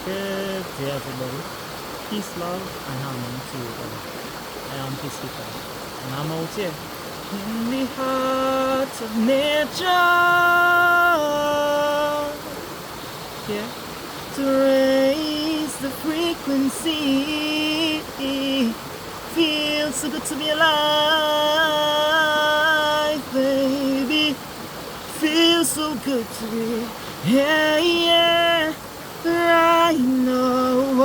Good day, everybody. Peace, love, and harmony to you all. I am Peacemaker, and I'm out here in the heart of nature, yeah, to raise the frequency. Feels so good to be alive, baby. Feels so good to be, yeah, yeah. Right now,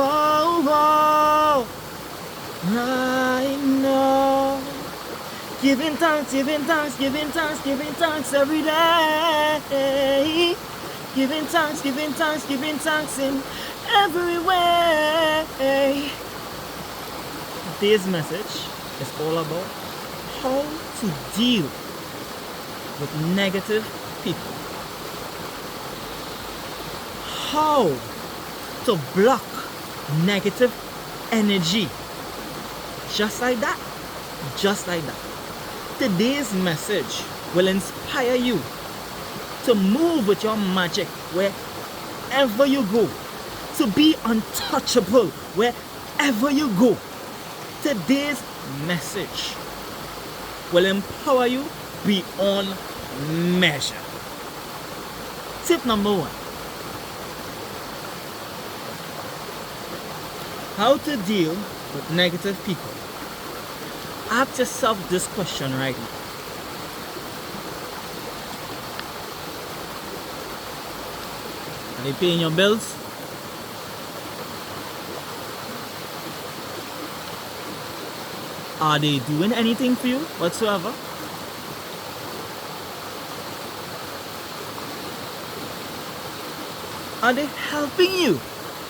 right now, giving thanks, giving thanks, giving thanks, giving thanks every day, giving thanks, giving thanks, giving thanks in every way. Today's message is all about how to deal with negative people. How to block negative energy. Just like that. Just like that. Today's message will inspire you to move with your magic wherever you go. To be untouchable wherever you go. Today's message will empower you beyond measure. Tip number 1. How to deal with negative people. Ask yourself this question right now. Are they paying your bills? Are they doing anything for you whatsoever? Are they helping you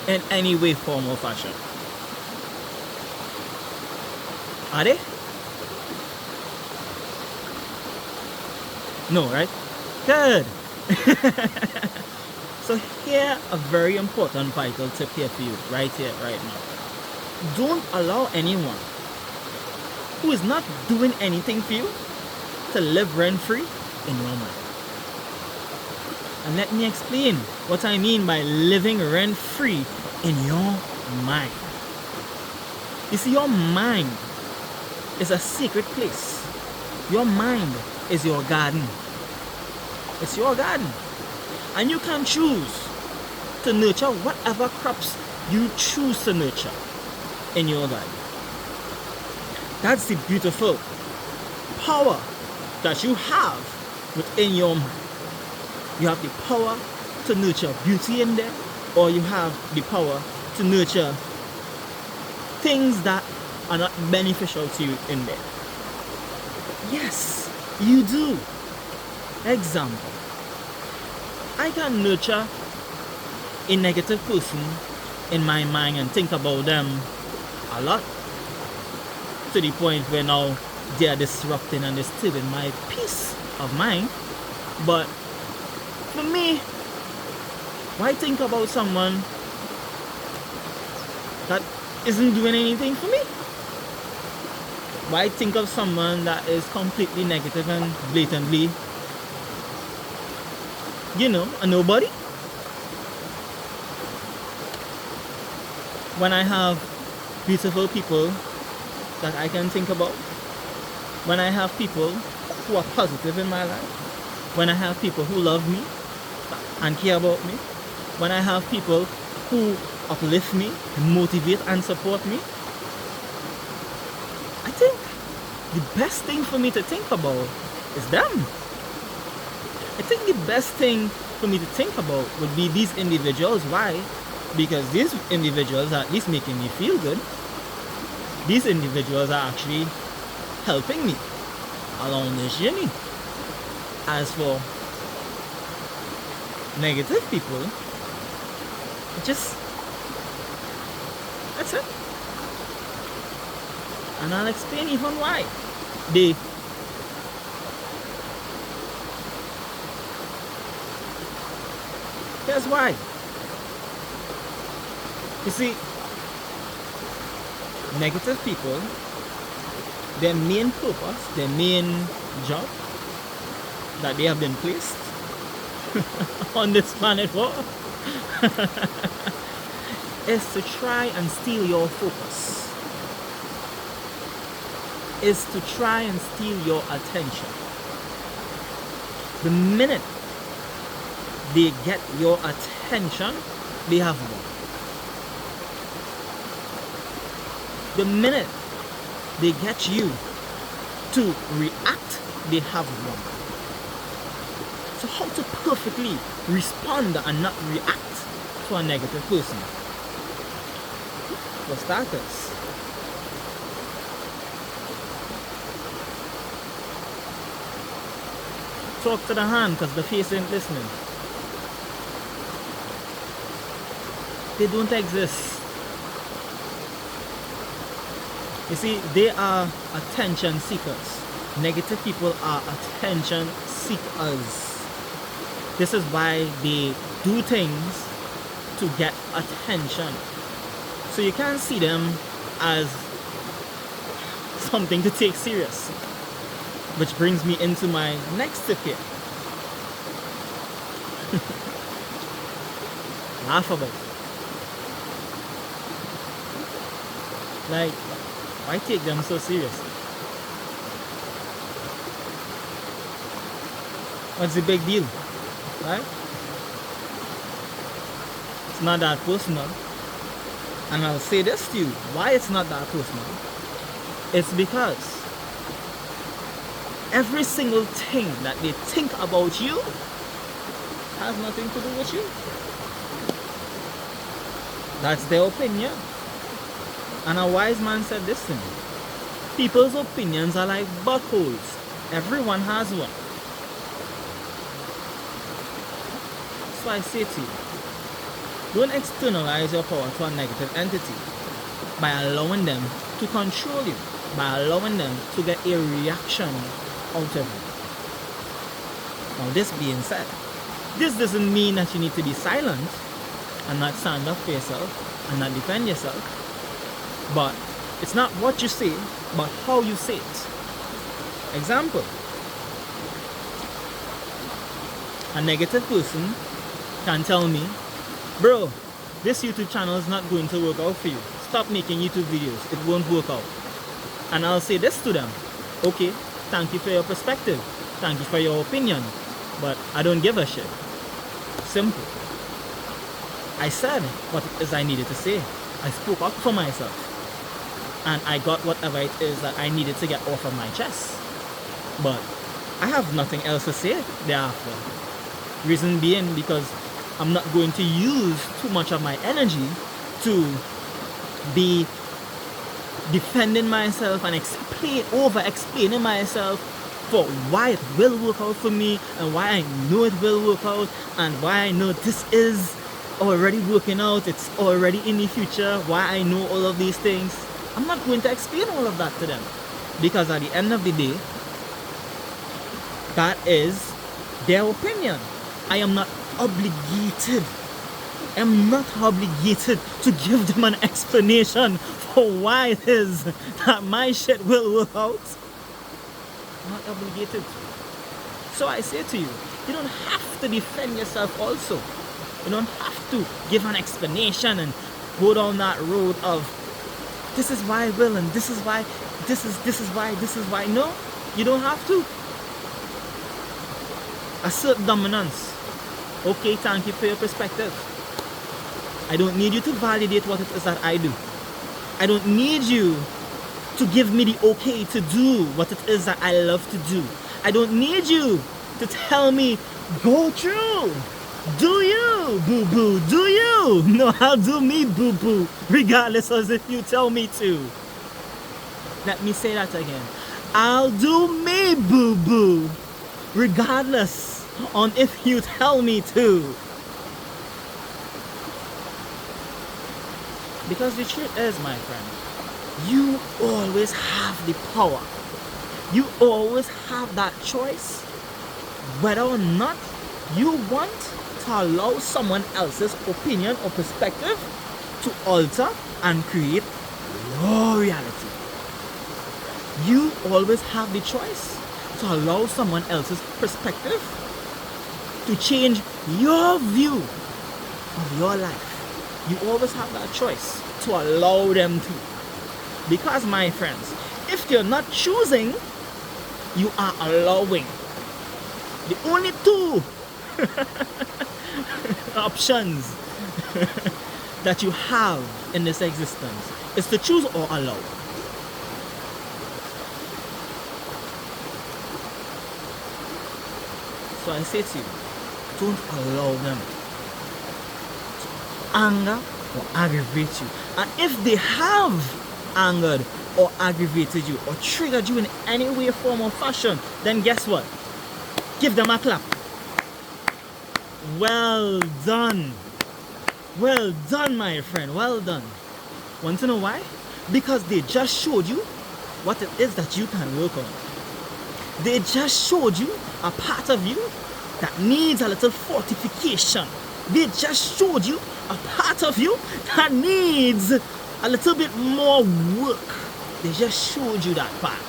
in any way, form, or fashion? Are they? No, right? Good. So here a very important vital tip here for you, right here, right now. Don't allow anyone who is not doing anything for you to live rent-free in your mind. And let me explain what I mean by living rent-free in your mind. You see, your mind is a sacred place. Your mind is your garden. It's your garden. And you can choose to nurture whatever crops you choose to nurture in your garden. That's the beautiful power that you have within your mind. You have the power to nurture beauty in there, or you have the power to nurture things that are not beneficial to you in there. Yes, you do. Example, I can nurture a negative person in my mind and think about them a lot, to the point where now they are disrupting and disturbing my peace of mind. But for me, why think about someone that isn't doing anything for me? Why think of someone that is completely negative and blatantly, a nobody? When I have beautiful people that I can think about, when I have people who are positive in my life, when I have people who love me and care about me, when I have people who uplift me, motivate and support me, I think the best thing for me to think about is them. I think the best thing for me to think about would be these individuals. Why? Because these individuals are at least making me feel good. These individuals are actually helping me along this journey. As for negative people, that's it. And I'll explain even why. Here's why. You see, negative people, their main purpose, their main job that they have been placed on this planet for is to try and steal your focus, is to try and steal your attention. The minute they get your attention, they have won. The minute they get you to react, they have won. So how to perfectly respond and not react to a negative person? For starters, talk to the hand, because the face ain't listening. They don't exist. You see, they are attention seekers. Negative people are attention seekers. This is why they do things to get attention. So you can't see them as something to take serious. Which brings me into my next tip here. Laughable. Like, why take them so seriously? What's the big deal? Right? It's not that personal. And I'll say this to you. Why it's not that personal? It's because every single thing that they think about you has nothing to do with you. That's their opinion. And a wise man said this to me. People's opinions are like buttholes. Everyone has one. So I say to you, don't externalize your power to a negative entity by allowing them to control you, by allowing them to get a reaction out of you. Now this being said, this doesn't mean that you need to be silent and not stand up for yourself and not defend yourself. But it's not what you say, but how you say it. Example. A negative person can tell me, bro, this YouTube channel is not going to work out for you. Stop making YouTube videos. It won't work out. And I'll say this to them. Okay, thank you for your perspective. Thank you for your opinion. But I don't give a shit. Simple. I said what it is I needed to say. I spoke up for myself. And I got whatever it is that I needed to get off of my chest. But I have nothing else to say thereafter. Reason being because I'm not going to use too much of my energy to be defending myself and over-explaining myself for why it will work out for me and why I know it will work out and why I know this is already working out, it's already in the future, why I know all of these things. I'm not going to explain all of that to them because at the end of the day, that is their opinion. I am not obligated. I'm not obligated to give them an explanation for why it is that my shit will work out. I'm not obligated. So I say to you, you don't have to defend yourself also. You don't have to give an explanation and go down that road of this is why I will and this is why, this is why. No, you don't have to. Assert dominance. Okay, thank you for your perspective. I don't need you to validate what it is that I do. I don't need you to give me the okay to do what it is that I love to do. I don't need you to tell me, go through. Do you, boo-boo, do you? No, I'll do me, boo-boo, regardless of if you tell me to. Let me say that again. I'll do me, boo-boo, regardless on if you tell me to. Because the truth is, my friend, you always have the power. You always have that choice whether or not you want to allow someone else's opinion or perspective to alter and create your reality. You always have the choice to allow someone else's perspective to change your view of your life, You always have that choice to allow them to. Because, my friends, if you're not choosing, you are allowing. The only two options that you have in this existence is to choose or allow. So I say to you, don't allow them to anger or aggravate you. And if they have angered or aggravated you or triggered you in any way, form or fashion, then guess what? Give them a clap. Well done. Well done, my friend. Well done. Want to know why? Because they just showed you what it is that you can work on. They just showed you a part of you that needs a little fortification. They just showed you a part of you that needs a little bit more work. They just showed you that part.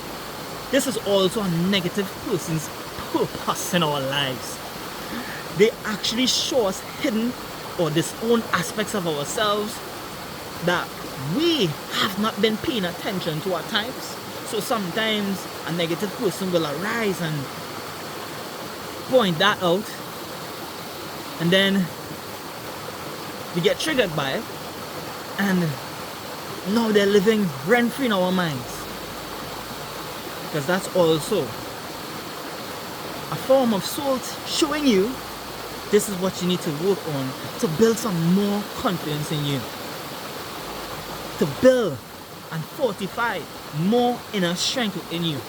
This is also a negative person's purpose in our lives. They actually show us hidden or disowned aspects of ourselves that we have not been paying attention to at times. So sometimes a negative person will arise and point that out, and then we get triggered by it, and now they're living rent-free in our minds. Because that's also a form of soul showing you this is what you need to work on to build some more confidence in you, to build and fortify more inner strength in you,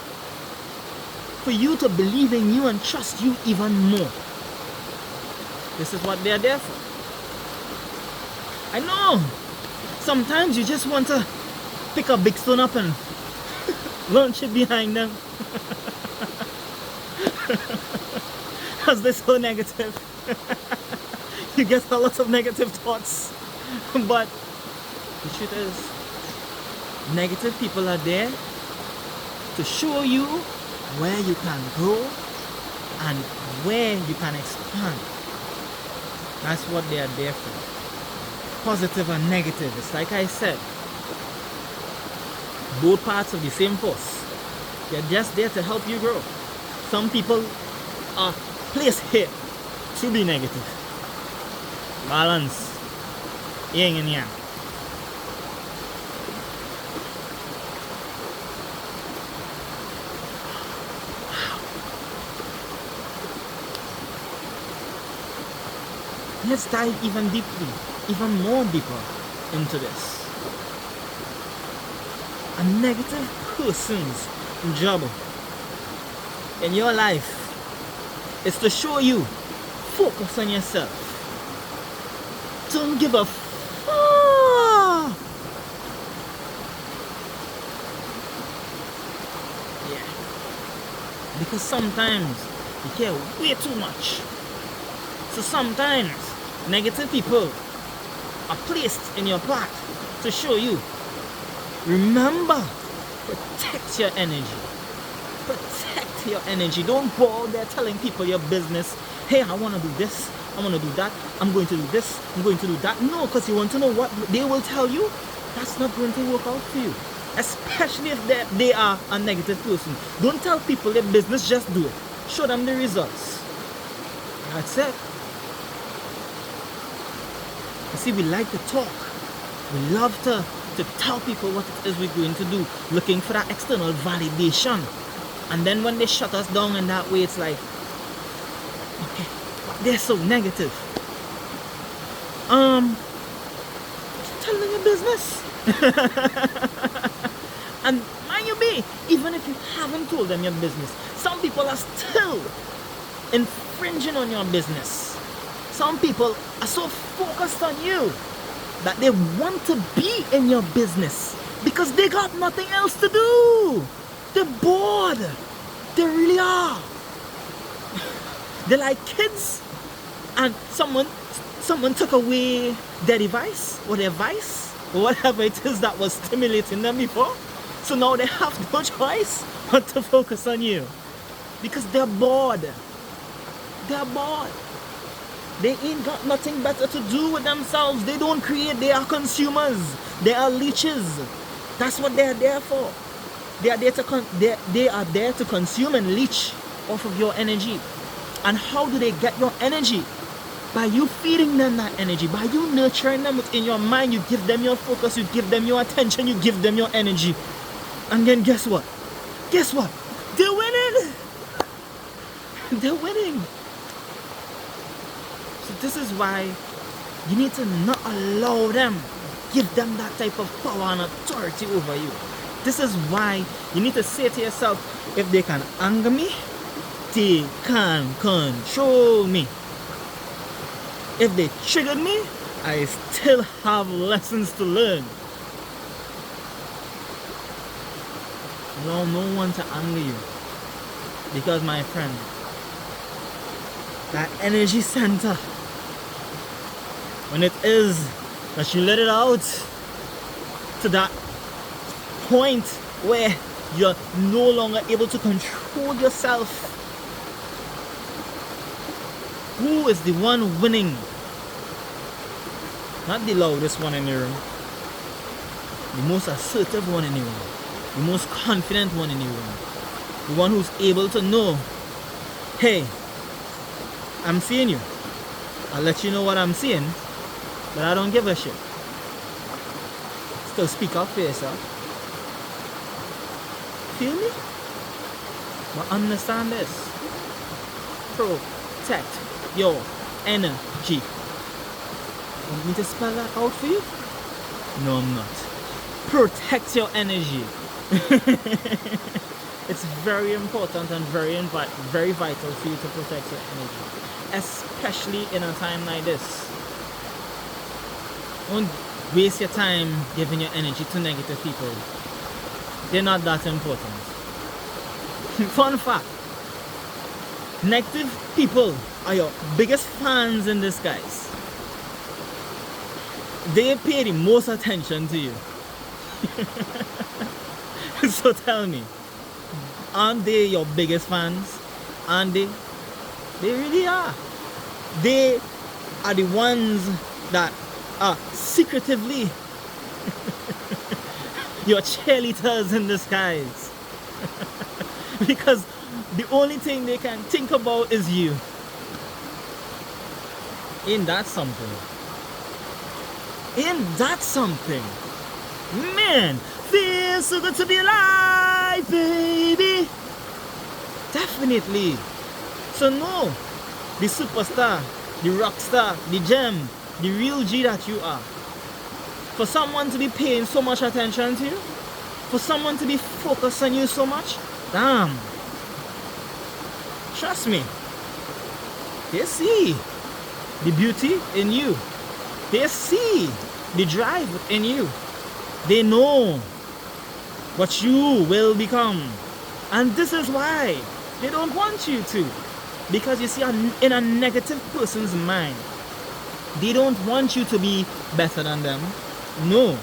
for you to believe in you and trust you even more. This is what they are there for. I know sometimes you just want to pick a big stone up and launch it behind them because they're so negative. You get a lot of negative thoughts. But the truth is, negative people are there to show you where you can grow and where you can expand. That's what they are there for. Positive and negative. It's like I said, both parts of the same force. They're just there to help you grow. Some people are placed here to be negative. Balance. Yin and yang. Let's dive even deeply, even more deeper into this. A negative person's job in your life is to show you focus on yourself. Don't give a fuck. Yeah. Because sometimes you care way too much. So sometimes negative people are placed in your path to show you. Remember, protect your energy. Protect your energy. Don't go out there telling people your business. Hey, I want to do this. I want to do that. I'm going to do this. I'm going to do that. No, because you want to know what they will tell you. That's not going to work out for you. Especially if they are a negative person. Don't tell people their business. Just do it. Show them the results. That's it. You see, we like to talk. We love to tell people what it is we're going to do, looking for that external validation. And then when they shut us down in that way, it's like, okay, they're so negative. Tell them your business. And mind you be, even if you haven't told them your business, some people are still infringing on your business. Some people are so focused on you that they want to be in your business because they got nothing else to do. They're bored. They really are. They're like kids and someone took away their device or their vice or whatever it is that was stimulating them before. So now they have no choice but to focus on you because they're bored. They're bored. They ain't got nothing better to do with themselves. They don't create, they are consumers. They are leeches. That's what they're there for. They are there to consume and leech off of your energy. And how do they get your energy? By you feeding them that energy, by you nurturing them within your mind. You give them your focus, you give them your attention, you give them your energy. And then guess what? Guess what? They're winning. They're winning. So this is why you need to not allow them, give them that type of power and authority over you. This is why you need to say to yourself, if they can anger me, they can control me. If they triggered me, I still have lessons to learn. Allow no one to anger you. Because my friend, that energy center, when it is that you let it out to that point where you're no longer able to control yourself, who is the one winning? Not the loudest one in the room, the most assertive one in the room, the most confident one in the room, the one who's able to know, hey, I'm seeing you. I'll let you know what I'm seeing, but I don't give a shit. Still speak up for yourself. Feel me? But understand this. Protect your energy. Want me to spell that out for you? No, I'm not. Protect your energy. It's very important and very vital for you to protect your energy, especially in a time like this. Don't waste your time giving your energy to negative people. They're not that important. Fun fact: negative people are your biggest fans in disguise. They pay the most attention to you. So tell me, aren't they your biggest fans? Aren't they? They really are. They are the ones that are secretively your cheerleaders in disguise. Because the only thing they can think about is you. Ain't that something? Ain't that something? Man, feels so good to be alive, baby. Definitely. So no, the superstar, the rock star, the gem, the real G that you are, for someone to be paying so much attention to you, for someone to be focused on you so much, damn. Trust me, they see the beauty in you. They see the drive in you. They know what you will become. And this is why they don't want you to. Because you see, in a negative person's mind, they don't want you to be better than them. No.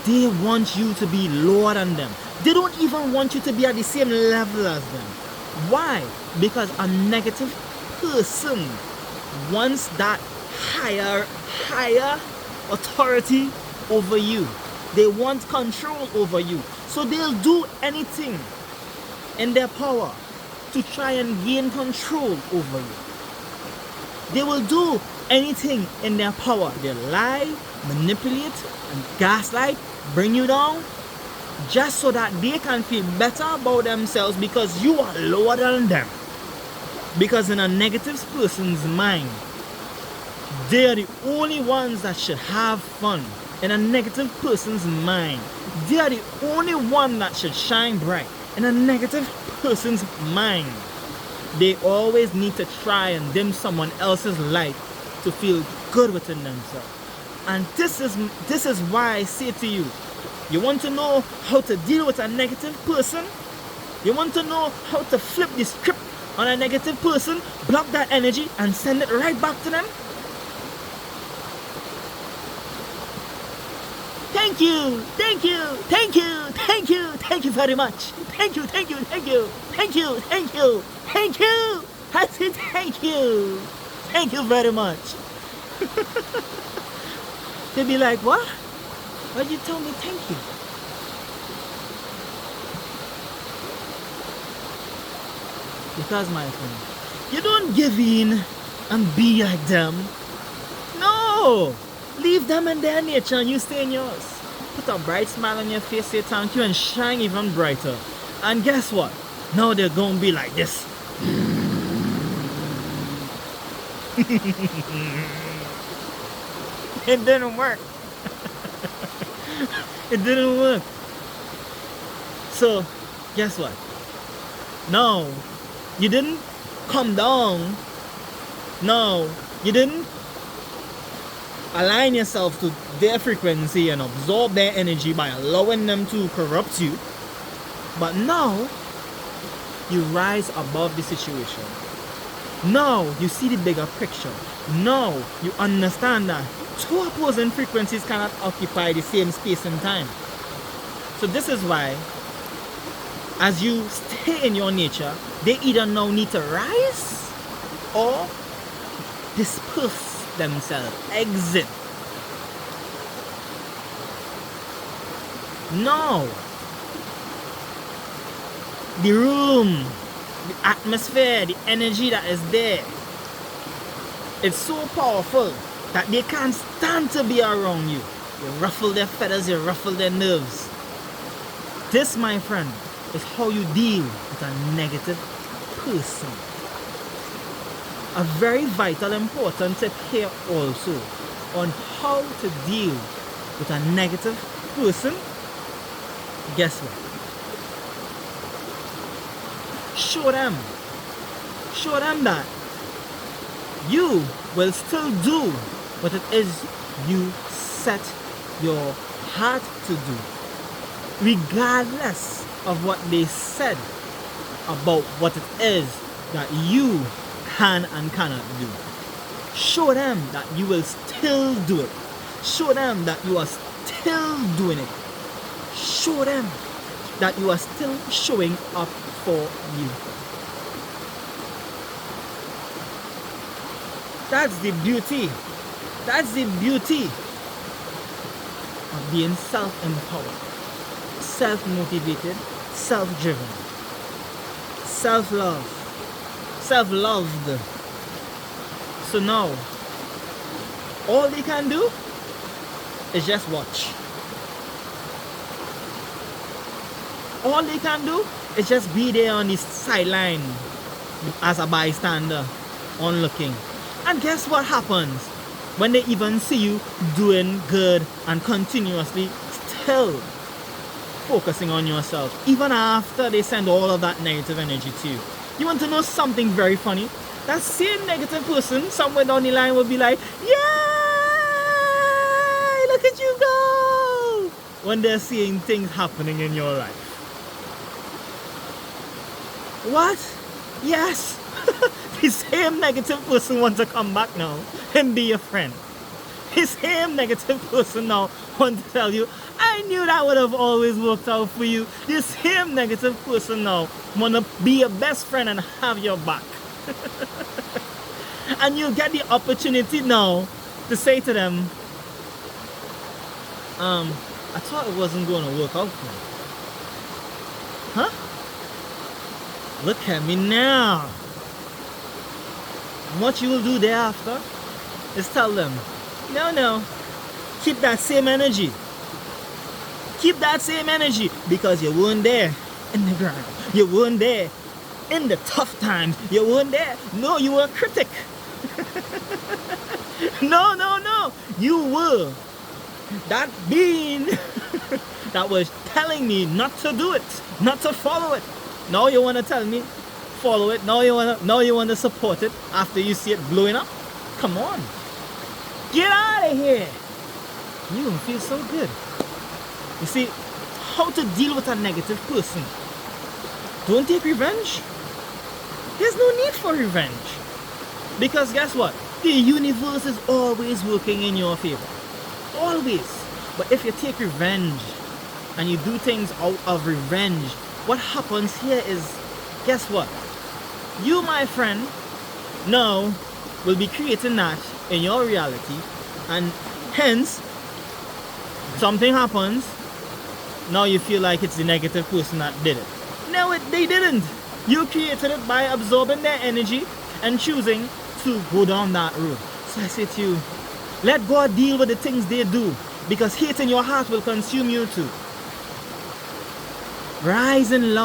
They want you to be lower than them. They don't even want you to be at the same level as them. Why? Because a negative person wants that higher authority over you. They want control over you. So they'll do anything in their power to try and gain control over you. They will do anything in their power. They'll lie, manipulate, and gaslight, bring you down, just so that they can feel better about themselves because you are lower than them. Because in a negative person's mind, they are the only ones that should have fun. In a negative person's mind, they are the only one that should shine bright. In a negative person's mind, they always need to try and dim someone else's light to feel good within themselves. And this is why I say to you, you want to know how to deal with a negative person? You want to know how to flip the script on a negative person, block that energy and send it right back to them? Thank you, thank you, thank you, thank you, thank you very much. Thank you, thank you, thank you, thank you, thank you, thank you. I said thank you. Thank you very much. They'd be like, what? Why'd you tell me thank you? Because, my friend, you don't give in and be like them. No! Leave them in their nature and you stay in yours. Put a bright smile on your face, say thank you, and shine even brighter. And guess what? Now they're gonna be like this. It didn't work. It didn't work. So, guess what? No, you didn't come down. No, you didn't align yourself to their frequency and absorb their energy by allowing them to corrupt you. But now, you rise above the situation. Now, you see the bigger picture. Now, you understand that two opposing frequencies cannot occupy the same space and time. So this is why, as you stay in your nature, they either now need to rise or disperse themselves, exit. Now, the room, the atmosphere, the energy that is there, it's so powerful that they can't stand to be around you. You ruffle their feathers, you ruffle their nerves. This, my friend, is how you deal with a negative person. A very vital, important tip here also on how to deal with a negative person. Guess what? Show them that you will still do what it is you set your heart to do, regardless of what they said about what it is that you can and cannot do. Show them that you will still do it. Show them that you are still doing it. Show them that you are still showing up for you. That's the beauty. That's the beauty of being self-empowered, self-motivated, self-driven, self-loved. So now, all they can do is just watch. All they can do is just be there on the sideline as a bystander, onlooking. And guess what happens when they even see you doing good and continuously still focusing on yourself, even after they send all of that negative energy to you? You want to know something very funny? That same negative person somewhere down the line will be like, yay, look at you go, when they're seeing things happening in your life. What? Yes. The same negative person wants to come back now and be your friend. The same negative person now wants to tell you, I knew that would have always worked out for you. The same negative person now want to be your best friend and have your back. And you get the opportunity now to say to them, I thought it wasn't going to work out for me. Huh? Look at me now. What you will do thereafter is tell them, no, keep that same energy. Keep that same energy, because you weren't there in the grind. You weren't there in the tough times. You weren't there. No, you were a critic. No. You were that being that was telling me not to do it, not to follow it. Now you want to tell me follow it. Now you want to support it after you see it blowing up. Come on, get out of here. You don't feel so good. You see, how to deal with a negative person. Don't take revenge. There's no need for revenge, because guess what? The universe is always working in your favor. Always. But if you take revenge and you do things out of revenge, what happens here is, guess what? You, my friend, now will be creating that in your reality, and hence something happens. Now you feel like it's the negative person that did it. No, they didn't. You created it by absorbing their energy and choosing to go down that road. So I say to you, let God deal with the things they do, because hate in your heart will consume you too. Rise in love.